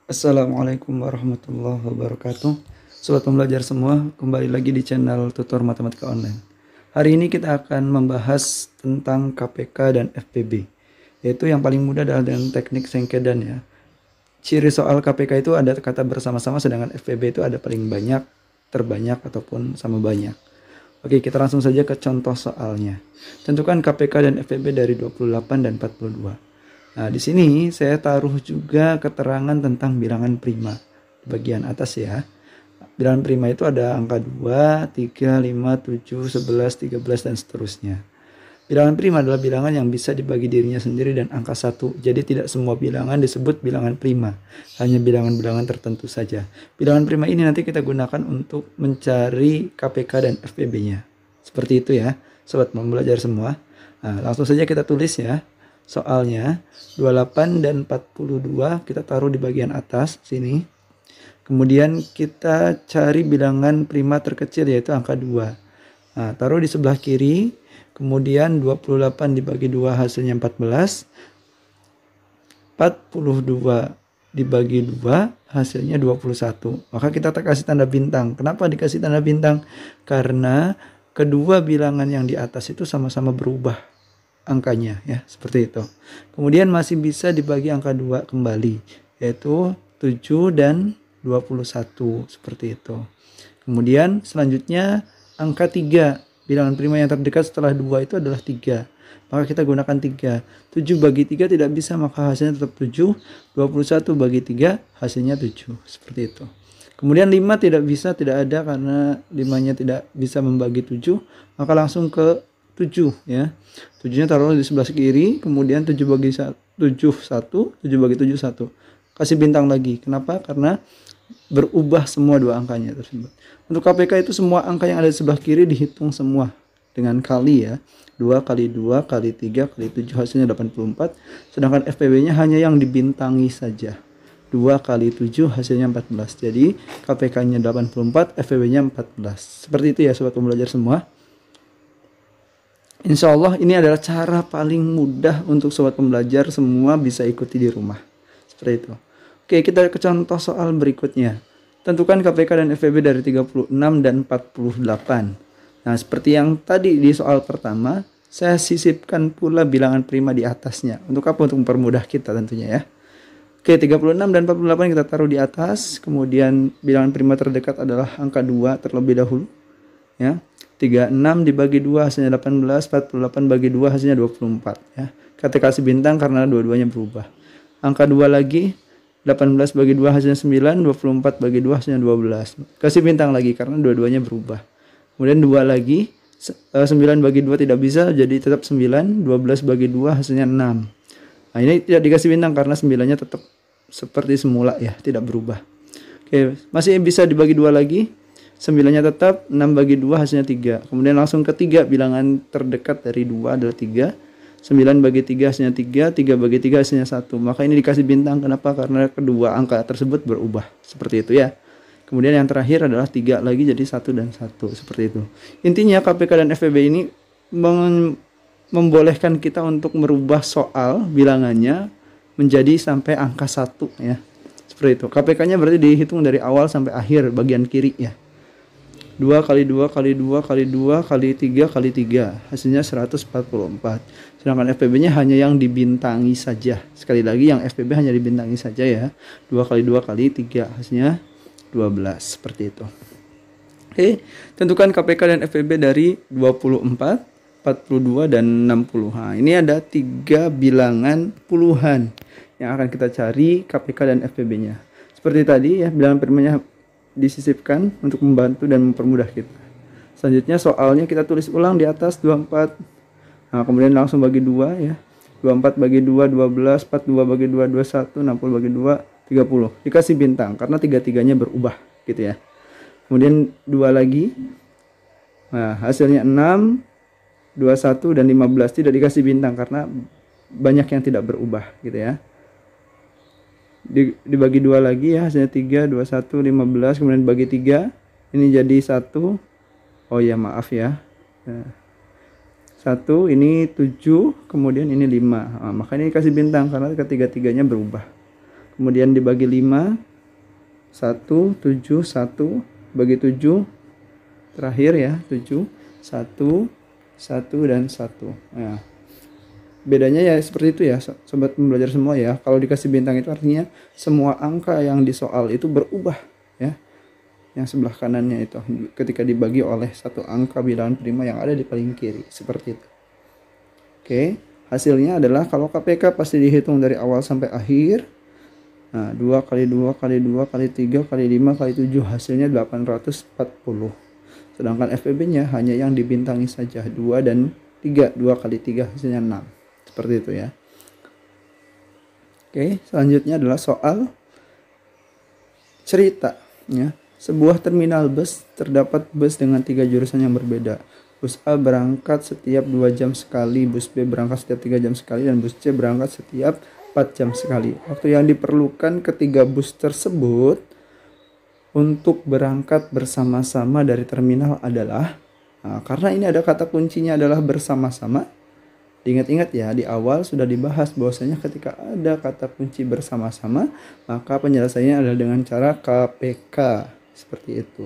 Assalamualaikum warahmatullahi wabarakatuh. Sobat pembelajar semua, kembali lagi di channel Tutor Matematika Online. Hari ini kita akan membahas tentang KPK dan FPB, yaitu yang paling mudah adalah dengan teknik sengkedan ya. Ciri soal KPK itu ada kata bersama-sama, sedangkan FPB itu ada paling banyak, terbanyak, ataupun sama banyak. Oke, kita langsung saja ke contoh soalnya. Tentukan KPK dan FPB dari 28 dan 42. Nah, di sini saya taruh juga keterangan tentang bilangan prima di bagian atas ya. Bilangan prima itu ada angka 2, 3, 5, 7, 11, 13, dan seterusnya. Bilangan prima adalah bilangan yang bisa dibagi dirinya sendiri dan angka 1. Jadi tidak semua bilangan disebut bilangan prima. Hanya bilangan-bilangan tertentu saja. Bilangan prima ini nanti kita gunakan untuk mencari KPK dan FPB-nya. Seperti itu ya, sobat pembelajar semua. Nah, langsung saja kita tulis ya. Soalnya 28 dan 42 kita taruh di bagian atas sini. Kemudian kita cari bilangan prima terkecil yaitu angka 2. Nah, taruh di sebelah kiri. Kemudian 28 dibagi 2 hasilnya 14. 42 dibagi 2 hasilnya 21. Maka kita kasih tanda bintang. Kenapa dikasih tanda bintang? Karena kedua bilangan yang di atas itu sama-sama berubah angkanya ya, seperti itu. Kemudian masih bisa dibagi angka 2 kembali, yaitu 7 dan 21, seperti itu. Kemudian selanjutnya angka 3, bilangan prima yang terdekat setelah 2 itu adalah 3. Maka kita gunakan 3. 7 bagi 3 tidak bisa, maka hasilnya tetap 7. 21 bagi 3 hasilnya 7, seperti itu. Kemudian 5 tidak bisa, tidak ada karena 5-nya tidak bisa membagi 7, maka langsung ke 7 ya. 7-nya taruh di sebelah kiri, kemudian 7 bagi 7 1, 7 bagi 7 1. Kasih bintang lagi. Kenapa? Karena berubah semua dua angkanya tersebut. Untuk KPK itu semua angka yang ada di sebelah kiri dihitung semua dengan kali ya. 2 kali 2 kali 3 kali 7 hasilnya 84. Sedangkan FPB-nya hanya yang dibintangi saja. 2 kali 7 hasilnya 14. Jadi KPK-nya 84, FPB-nya 14. Seperti itu ya sobat pembelajar semua. Insya Allah ini adalah cara paling mudah untuk sobat pembelajar semua bisa ikuti di rumah. Seperti itu. Oke, kita ke contoh soal berikutnya. Tentukan KPK dan FPB dari 36 dan 48. Nah, seperti yang tadi di soal pertama, saya sisipkan pula bilangan prima di atasnya. Untuk apa? Untuk mempermudah kita tentunya ya. Oke, 36 dan 48 kita taruh di atas. Kemudian bilangan prima terdekat adalah angka 2 terlebih dahulu. Ya. 36 dibagi 2 hasilnya 18, 48 bagi 2 hasilnya 24 ya. Kita kasih bintang karena dua-duanya berubah. Angka 2 lagi, 18 bagi 2 hasilnya 9, 24 bagi 2 hasilnya 12. Kasih bintang lagi karena dua-duanya berubah. Kemudian 2 lagi, 9 bagi 2 tidak bisa, jadi tetap 9, 12 bagi 2 hasilnya 6. Nah, ini tidak dikasih bintang karena 9-nya tetap seperti semula ya, tidak berubah. Oke, masih bisa dibagi 2 lagi. 9-nya tetap, 6 bagi 2 hasilnya 3. Kemudian langsung ke 3, bilangan terdekat dari 2 adalah 3. 9 bagi 3 hasilnya 3, 3 bagi 3 hasilnya 1. Maka ini dikasih bintang, kenapa? Karena kedua angka tersebut berubah. Seperti itu ya. Kemudian yang terakhir adalah 3 lagi jadi 1 dan 1. Seperti itu. Intinya KPK dan FPB ini membolehkan kita untuk merubah soal bilangannya menjadi sampai angka 1 ya. Seperti itu. KPK-nya berarti dihitung dari awal sampai akhir bagian kiri ya. 2 kali 2 kali 2 kali 2 kali 3 kali 3 hasilnya 144. Sedangkan FPB-nya hanya yang dibintangi saja. Sekali lagi yang FPB hanya dibintangi saja ya. 2 kali 2 kali 3 hasilnya 12. Seperti itu. Oke, tentukan KPK dan FPB dari 24, 42 dan 60. Nah, ini ada 3 bilangan puluhan yang akan kita cari KPK dan FPB-nya. Seperti tadi ya, bilangan primanya disisipkan untuk membantu dan mempermudah kita. Selanjutnya soalnya kita tulis ulang di atas 24. Nah, kemudian langsung bagi 2 ya. 24 bagi 2 12, 42 bagi 2 21, 60 bagi 2 30. Dikasih bintang karena tiga-tiganya berubah gitu ya. Kemudian 2 lagi. Nah, hasilnya 6, 21 dan 15 tidak dikasih bintang karena banyak yang tidak berubah gitu ya. Dibagi 2 lagi ya, hasilnya 3, 21, 15, kemudian bagi 3, ini jadi 1. Oh ya, maaf ya. 1, ini 7, kemudian ini 5. Nah, maka ini kasih bintang karena ketiga-tiganya berubah. kemudian dibagi 5, 1, 7, 1, bagi 7, terakhir ya, 7, 1, 1, dan 1. Nah, bedanya ya seperti itu ya sobat pembelajar semua ya. Kalau dikasih bintang itu artinya semua angka yang di soal itu berubah ya. Yang sebelah kanannya itu ketika dibagi oleh satu angka bilangan prima yang ada di paling kiri, seperti itu. Oke, hasilnya adalah kalau KPK pasti dihitung dari awal sampai akhir. Nah, 2 kali 2 kali 2 kali 3 kali 5 kali 7 hasilnya 840. Sedangkan FPB-nya hanya yang dibintangi saja, 2 dan 3. 2 kali 3 hasilnya 6. Seperti itu ya. Oke, selanjutnya adalah soal cerita ya. Sebuah terminal bus terdapat bus dengan 3 jurusan yang berbeda. Bus A berangkat setiap 2 jam sekali, bus B berangkat setiap 3 jam sekali, dan bus C berangkat setiap 4 jam sekali. Waktu yang diperlukan ketiga bus tersebut untuk berangkat bersama-sama dari terminal adalah, nah, karena ini ada kata kuncinya adalah bersama-sama. Diingat-ingat ya, di awal sudah dibahas bahwasanya ketika ada kata kunci bersama-sama, maka penyelesaiannya adalah dengan cara KPK. Seperti itu.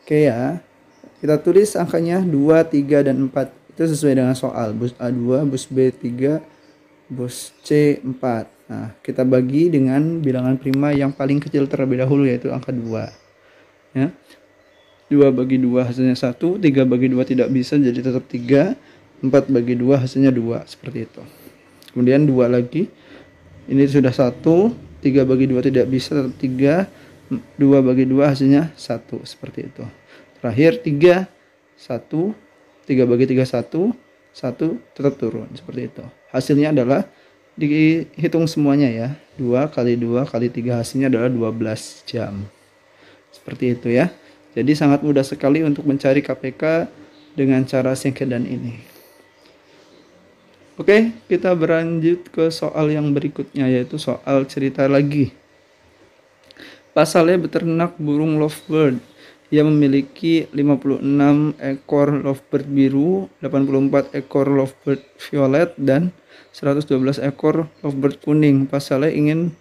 Oke ya. Kita tulis angkanya 2, 3, dan 4. Itu sesuai dengan soal. Bus A 2, bus B 3, bus C 4. Nah, kita bagi dengan bilangan prima yang paling kecil terlebih dahulu, yaitu angka 2. Ya. 2 bagi 2 hasilnya 1, 3 bagi 2 tidak bisa jadi tetap 3, 4 bagi 2 hasilnya 2, seperti itu. Kemudian 2 lagi, ini sudah 1, 3 bagi 2 tidak bisa tetap 3, 2 bagi 2 hasilnya 1, seperti itu. Terakhir 3, 1, 3 bagi 3 1, 1 tetap turun, seperti itu. Hasilnya adalah dihitung semuanya ya, 2 kali 2 kali 3 hasilnya adalah 12 jam. Seperti itu ya. Jadi sangat mudah sekali untuk mencari KPK dengan cara singkatan ini. Oke, kita berlanjut ke soal yang berikutnya, yaitu soal cerita lagi. Pasalnya beternak burung lovebird. Ia memiliki 56 ekor lovebird biru, 84 ekor lovebird violet, dan 112 ekor lovebird kuning. Pasalnya ingin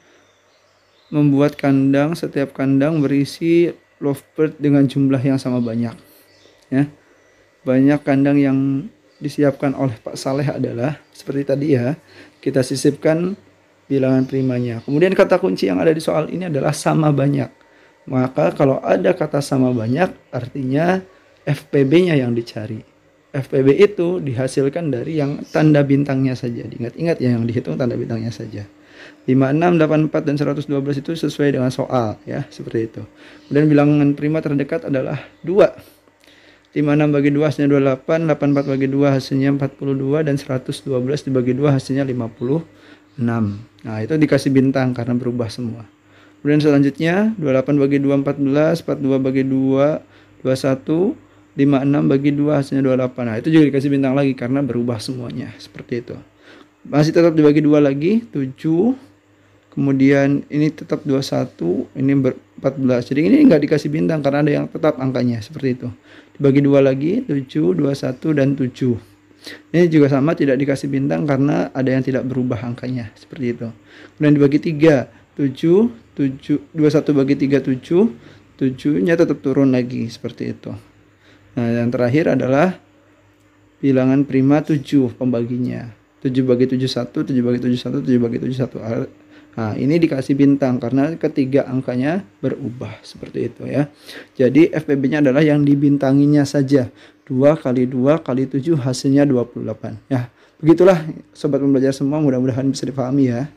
membuat kandang, setiap kandang berisi lovebird dengan jumlah yang sama banyak. Ya. Banyak kandang yang disiapkan oleh Pak Saleh adalah seperti tadi ya, kita sisipkan bilangan primanya. Kemudian kata kunci yang ada di soal ini adalah sama banyak. Maka kalau ada kata sama banyak, artinya FPB-nya yang dicari. FPB itu dihasilkan dari yang tanda bintangnya saja. Ingat-ingat ya, yang dihitung tanda bintangnya saja. 5, 6, 8, 4, dan 112 itu sesuai dengan soal ya, seperti itu. Kemudian bilangan prima terdekat adalah 2. 56 bagi 2 hasilnya 28, 84 bagi 2 hasilnya 42, dan 112 dibagi 2 hasilnya 56. Nah, itu dikasih bintang karena berubah semua. Kemudian selanjutnya 28 bagi 2 14, 42 bagi 2 21, 56 bagi 2 hasilnya 28. Nah, itu juga dikasih bintang lagi karena berubah semuanya, seperti itu. Masih tetap dibagi 2 lagi, 7. Kemudian ini tetap 21, ini 14. Jadi ini enggak dikasih bintang karena ada yang tetap angkanya, seperti itu. Dibagi 2 lagi, 7, 21, dan 7. Ini juga sama, tidak dikasih bintang karena ada yang tidak berubah angkanya, seperti itu. Kemudian dibagi 3, 7, 21 bagi 3, 7. 7-nya tetap turun lagi, seperti itu. Nah, yang terakhir adalah bilangan prima 7 pembaginya. 7 bagi 7 1, 7 bagi 7 1, 7 bagi 7 1. Nah, ini dikasih bintang karena ketiga angkanya berubah, seperti itu ya. Jadi FPB-nya adalah yang dibintanginya saja. 2 kali 2 kali 7 hasilnya 28. Ya, begitulah sobat pembelajar semua, mudah-mudahan bisa dipahami ya.